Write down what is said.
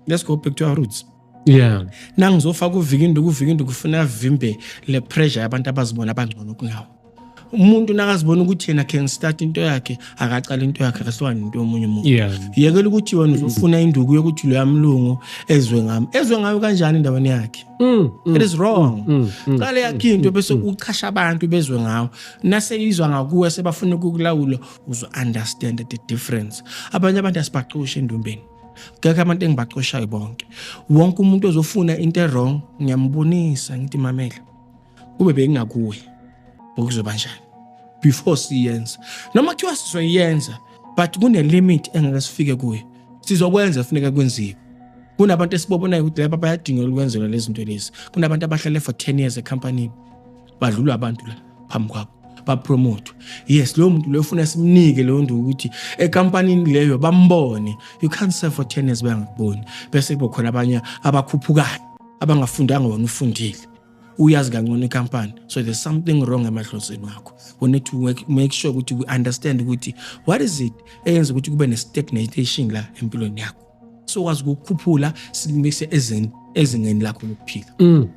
let's go back to our roots. Yeah. Nangizofaka uvikindo kufuna vimbe le pressure yabantu abazibona abangcono kunawo. Umuntu nakazibona ukuthi yena can start into yakhe akaqala into yakhe akaswani into yomunye umuntu. Yeah. Yekela ukuthi wena uzofuna induku yokuthi lo yamlungu ezwe ngayo kanjani endaweni yakhe. It is wrong. Qale yakhe into bese uchasha abantu bezwe ngawo. Naseyizwa ngakuwe sebafuna ukukulawula uzo understand the difference. Abanye abantu asibaqoshe endumbeni. Ngeke abantu engibaqoshayo bonke. Wonke umuntu ozofuna into wrong ngiyambonisa ngithi mamela. Kube bengingakuwe. Ukuzoba njani before siyenza noma kuthiwa sizoyenza but kune limit engeke sifike kuyo sizokwenza kufuneka kwenziwe. Kunabantu esibobonayo ukuthi laba bayadinga ukwenzelwa lezi zinto lezi. Kunabantu abahlale for 10 years ecompany badlula abantu la phambi kwakho ba promote. Yes, lo muntu lo ufuna simnike lo ndu ukuthi ecompany leyo bambone. You can't serve for 10 years bangakuboni bese kuba khona abanye abakhuphukayo abangafundanga wona ufundile. Uyazi kangcono ikampani, so there's something wrong emahlozweni wakho. We need to make sure ukuthi we understand ukuthi what is it eyenza ukuthi kube ne stagnation la empilweni yakho, so wazi ukukhuphula simise ezingeni lakho lokuphila.